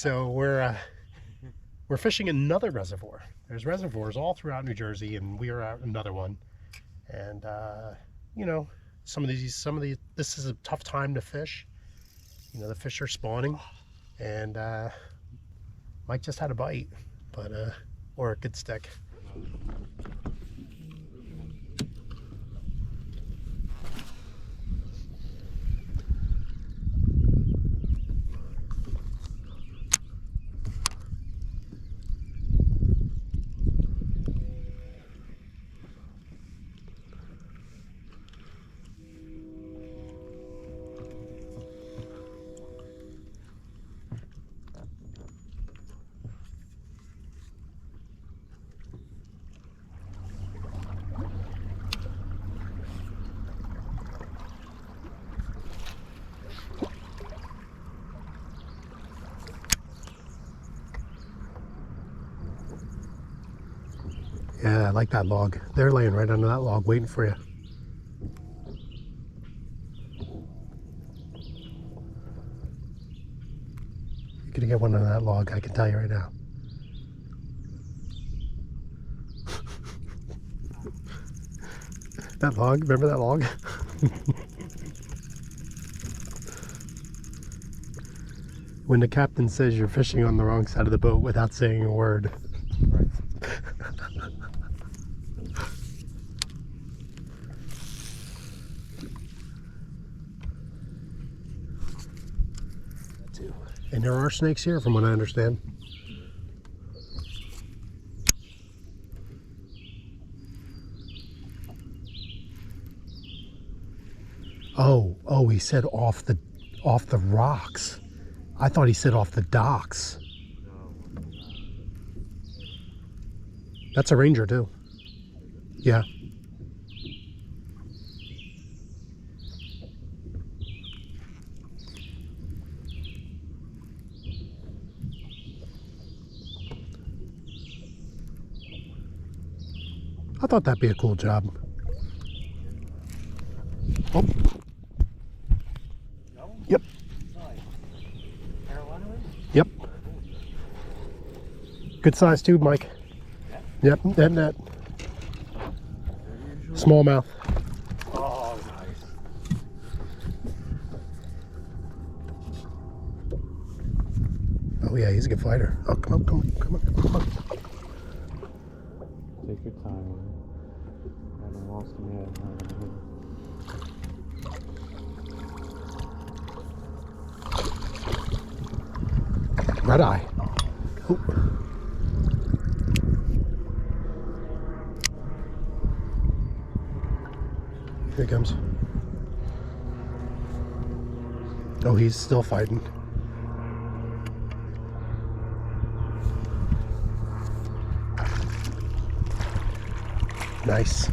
So we're fishing another reservoir. There's reservoirs all throughout New Jersey, and we are at another one. And you know, this is a tough time to fish. You know, the fish are spawning, and Mike just had a bite, but or a good stick. Yeah, I like that log. They're laying right under that log waiting for you. You're gonna get one under that log, I can tell you right now. That log, remember that log? When the captain says you're fishing on the wrong side of the boat without saying a word. Right. And there are snakes here, from what I understand. Oh, he said off the rocks. I thought he said off the docks. That's a ranger too. Yeah. I thought that'd be a cool job. Oh. Yep. Yep. Good size tube, Mike. Yep, net. Smallmouth. Oh, nice. Oh yeah, he's a good fighter. Oh, come on. Take your time with it. I haven't lost him yet. Red eye. Oh. Here he comes. Oh, he's still fighting. Nice.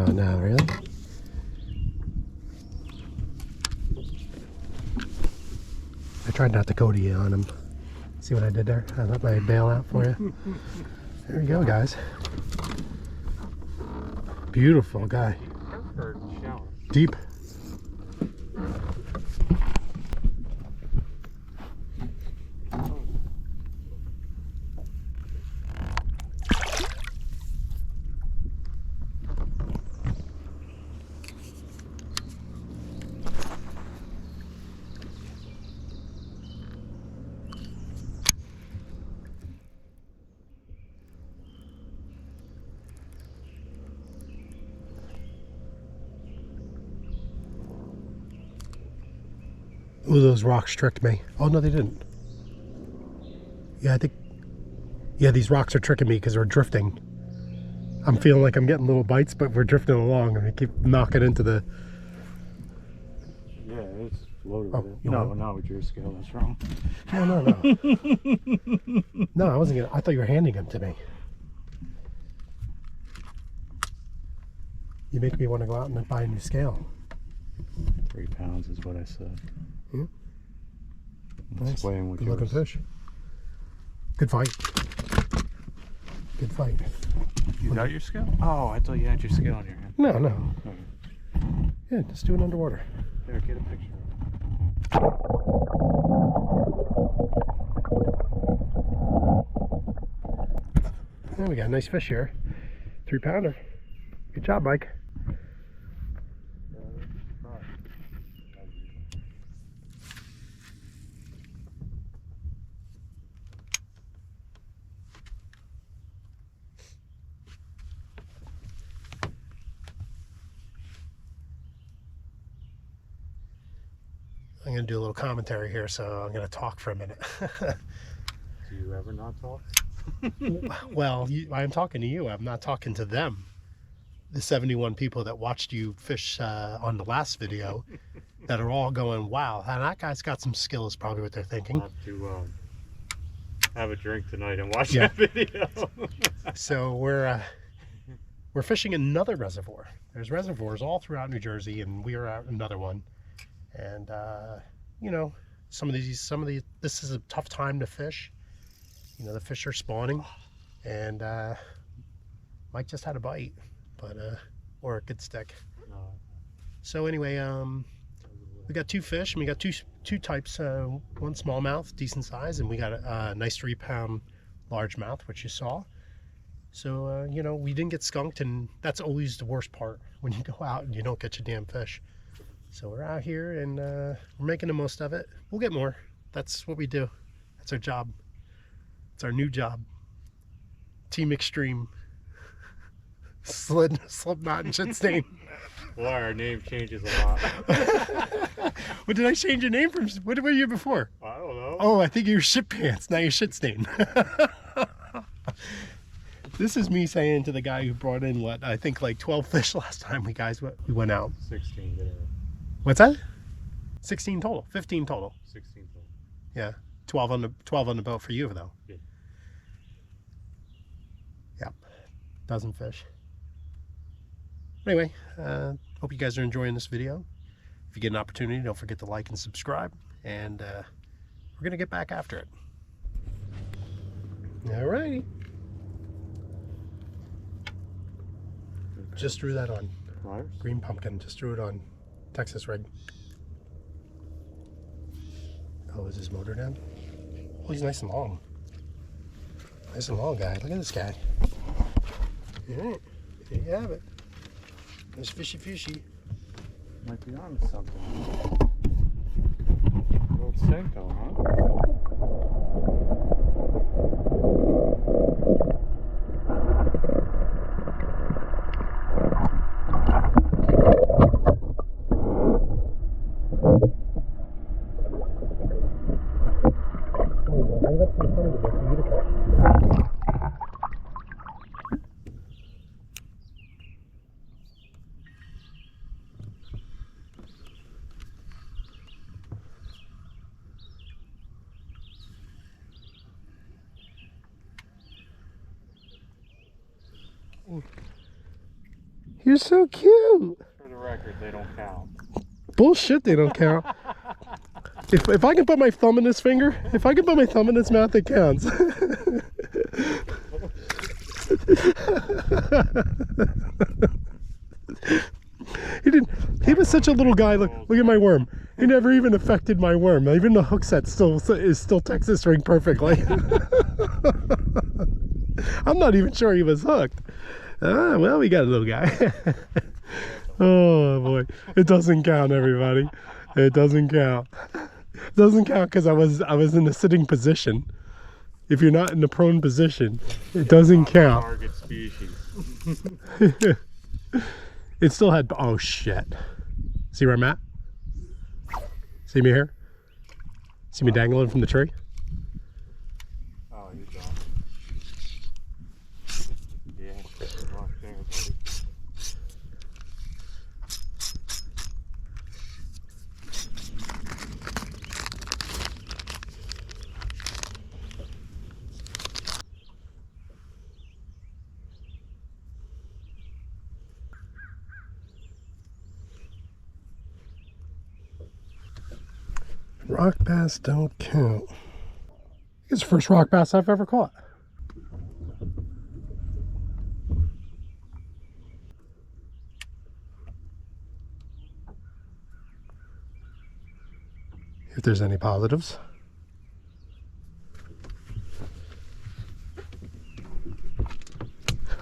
No, really? I tried not to Cody on him. See what I did there? I let my bail out for you. There we go, guys. Beautiful guy. Deep. Ooh, those rocks tricked me. Oh, no, they didn't. Yeah, I think... Yeah, these rocks are tricking me because we're drifting. I'm feeling like I'm getting little bites, but we're drifting along and I keep knocking into the... Yeah, it's loaded Oh, with it. you No, want- not with your scale. That's wrong. No. No, I wasn't gonna... I thought you were handing them to me. You make me want to go out and buy a new scale. 3 pounds is what I said. Yeah. Nice. Weighing with Good looking yours. fish. Good fight. Good fight. You got your scale? Oh, I thought you had your scale in your hand. No. Okay. Yeah, just do it underwater. There, get a picture. There we got a nice fish here. 3-pounder. Good job, Mike. I'm going to do a little commentary here, so I'm going to talk for a minute. Do you ever not talk? Well, I'm talking to you. I'm not talking to them. The 71 people that watched you fish on the last video that are all going, wow, that guy's got some skill is probably what they're thinking. I'll have to have a drink tonight and watch that video. So we're fishing another reservoir. There's reservoirs all throughout New Jersey, and we are at another one. And you know, this is a tough time to fish. You know, the fish are spawning, and Mike just had a bite, but or a good stick. No. So anyway, we got 2 fish, and we got two types. One smallmouth, decent size, and we got a nice 3-pound largemouth, which you saw. So you know, we didn't get skunked, and that's always the worst part when you go out and you don't get your damn fish. So we're out here and we're making the most of it. We'll get more. That's what we do. That's our job. It's our new job. Team Extreme. Slipknot and shit stain. Boy, our name changes a lot. What did I change your name from? What were you before? I don't know. Oh, I think you were Shit Pants. Now you're Shit Stain. This is me saying to the guy who brought in what I think like 12 fish last time we went out. 16 there. What's that? 16 total. 15 total. 16 total. Yeah. 12 on the boat for you though. Yeah. Yep. Dozen fish. Anyway, hope you guys are enjoying this video. If you get an opportunity, don't forget to like and subscribe, and we're gonna get back after it. All righty. Just threw that on. Pliers? Green pumpkin. Just threw it on. Texas rig. Oh, is his motor down? Oh, he's nice and long. Nice and long, guy. Look at this guy. All right. There you have it. There's fishy. Might be on something. Little Senko, huh? You're so cute. For the record, they don't count. Bullshit, they don't count. If I can put my thumb in his finger, if I can put my thumb in his mouth, it counts. He was such a little guy. Look at my worm. He never even affected my worm. Even the hook set is still Texas ring perfectly. I'm not even sure he was hooked. Ah, well, we got a little guy. Oh boy, it doesn't count, everybody. It doesn't count. It doesn't count because I was in a sitting position. If you're not in the prone position, it doesn't count. Target species. It still had. Oh shit! See where I'm at? See me here? See me dangling from the tree? Oh, you're gone. Yeah, rock there, buddy. Rock bass don't count. It's the first rock bass I've ever caught. if there's any positives.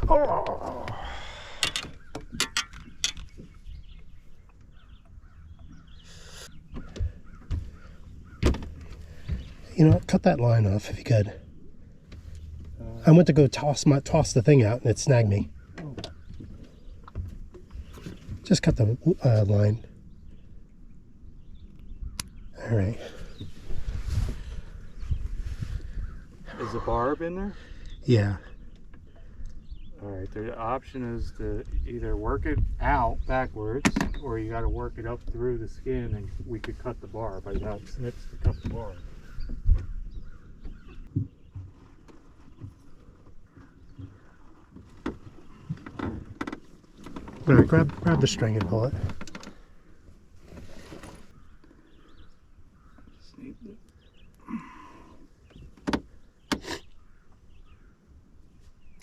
Oh. You know, cut that line off if you could. I went to go toss the thing out and it snagged me. Just cut the line. All right. Is the barb in there? Yeah. All right, the option is to either work it out backwards, or you got to work it up through the skin, and we could cut the barb. I got snips to cut the barb. All right, grab the string and pull it.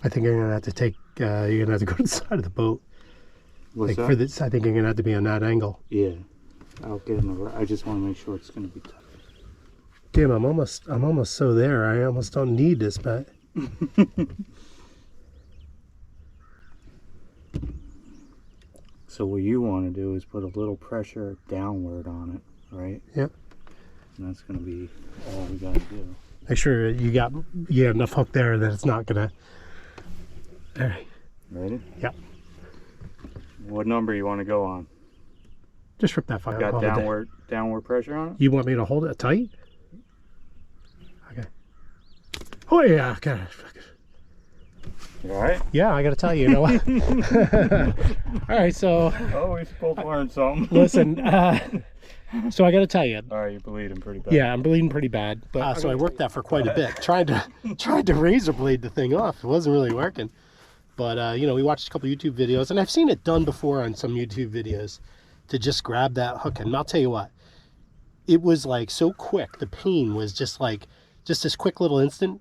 I think you're gonna have to take. You're gonna have to go to the side of the boat. What's like that? for this, I think you're gonna have to be on that angle. Yeah, I'll get in the. I just want to make sure it's gonna be tight. Damn, I'm almost so there. I almost don't need this, but. So what you want to do is put a little pressure downward on it, right? Yep. And that's gonna be all we gotta do. Make sure you have enough hook there that it's not gonna. All right. Ready? Yep. What number you want to go on? Just rip that fire. Got downward pressure on it? You want me to hold it tight? Okay. Oh yeah, okay. You all right? Yeah, I gotta tell you, you know what? All right, so. Oh, we're supposed to learn something. Listen, so I gotta tell you. All right, you're bleeding pretty bad. Yeah, I'm bleeding pretty bad. But so I worked that for quite a bit. Tried to razor blade the thing off. It wasn't really working. But you know, we watched a couple YouTube videos, and I've seen it done before on some YouTube videos, to just grab that hook. And I'll tell you what, it was like so quick. The pain was just this quick little instant.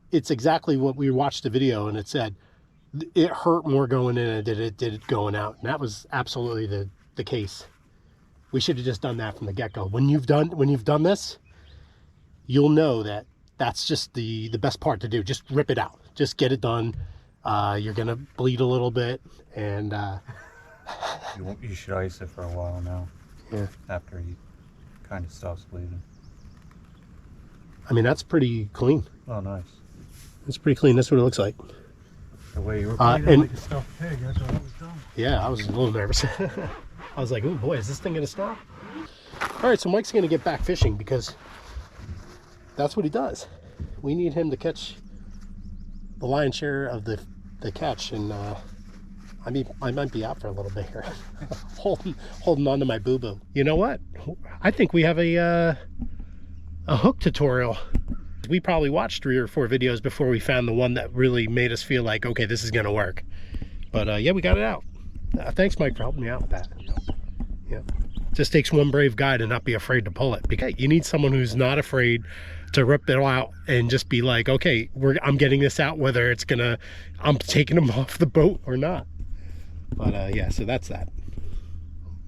It's exactly what we watched the video, and it said it hurt more going in than it did going out, and that was absolutely the case. We should have just done that from the get-go. When you've done this, you'll know that that's just the best part to do. Just rip it out. Just get it done. You're gonna bleed a little bit, and You should ice it for a while now. Yeah. After he kind of stops bleeding. I mean, that's pretty clean. Oh, nice. It's pretty clean. That's what it looks like. The way you were bleeding bleeding like like a stuffed pig, that's what I was done. Yeah, I was a little nervous. I was like, oh boy, is this thing gonna stop? All right, so Mike's gonna get back fishing because that's what he does. We need him to catch the lion's share of the catch, and I might be out for a little bit here, holding on to my boo-boo. You know what? I think we have a hook tutorial. We probably watched 3 or 4 videos before we found the one that really made us feel like, okay, this is gonna work. But yeah, we got it out. Thanks, Mike, for helping me out with that. Yeah, just takes one brave guy to not be afraid to pull it. Because you need someone who's not afraid to rip it out and just be like, okay, I'm getting this out, whether it's I'm taking them off the boat or not. But yeah, so that's that.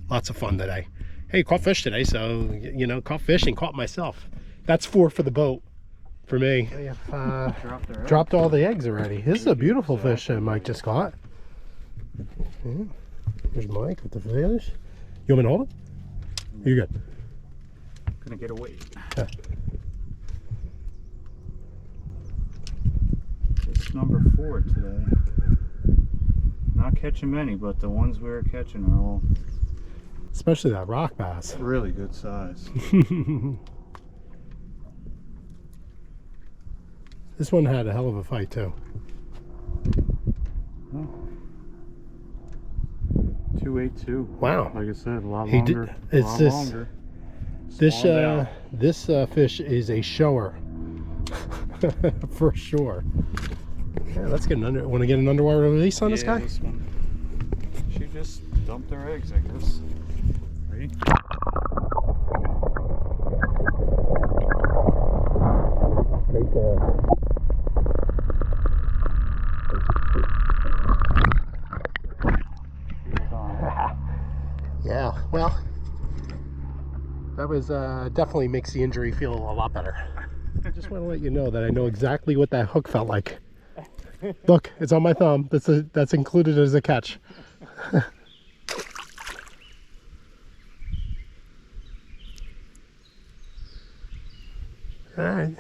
Lots of fun today. Hey, caught fish today, so you know, caught fish and caught myself. That's 4 for the boat for me. Dropped all the eggs already. This is a beautiful fish that Mike just caught. Yeah. There's Mike with the fish. You want me to hold it? You're good. Gonna get away. Yeah. It's number 4 today. Not catching many, but the ones we were catching are all Especially that rock bass. really good size. This one had a hell of a fight too. Oh. 282. Wow. Like I said, a lot He longer. did- it's a lot this- longer. This Spawned out. this fish is a shower for sure. Yeah, let's get an want to get an underwater release on this guy? This one. She just dumped her eggs, I guess. Ready? Right there. Yeah, well, That was definitely makes the injury feel a lot better. I just want to let you know that I know exactly what that hook felt like. Look, it's on my thumb. That's included as a catch. All right.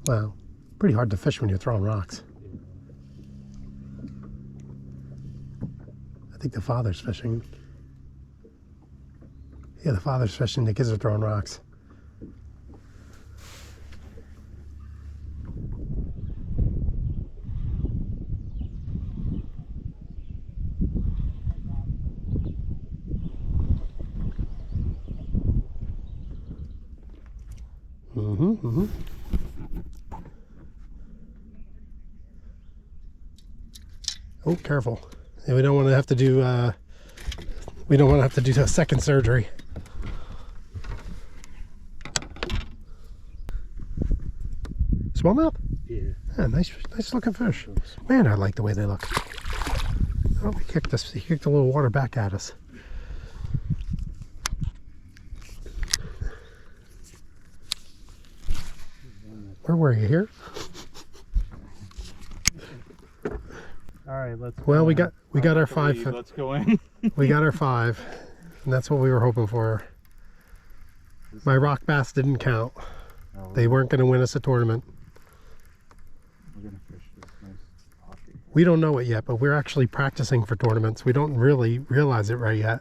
Wow, pretty hard to fish when you're throwing rocks. I think the father's fishing. Yeah, the father's fishing, the kids are throwing rocks. Oh, careful. Yeah, we don't want to have to do a second surgery. Smallmouth? Yeah. Yeah, nice looking fish. Man, I like the way they look. Oh, he kicked us. He kicked a little water back at us. Where were you, here? All right, let's. Well, we got our 5. Let's go in. We got our 5, and that's what we were hoping for. My rock bass didn't count. They weren't going to win us a tournament. We're gonna fish this nice pocket. We don't know it yet, but we're actually practicing for tournaments. We don't really realize it right yet.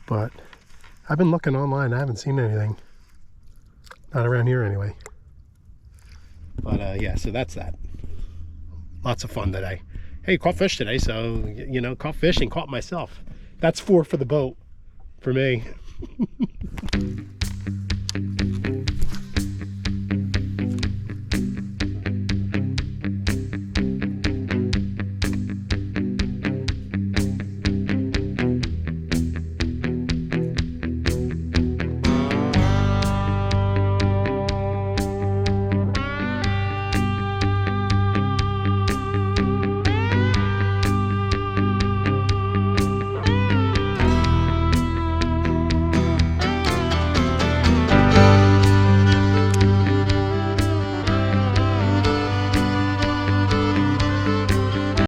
But I've been looking online. I haven't seen anything. Not around here anyway. But yeah, so that's that. Lots of fun today. Hey, caught fish today, so, you know, caught fish and caught myself. That's 4 for the boat for me.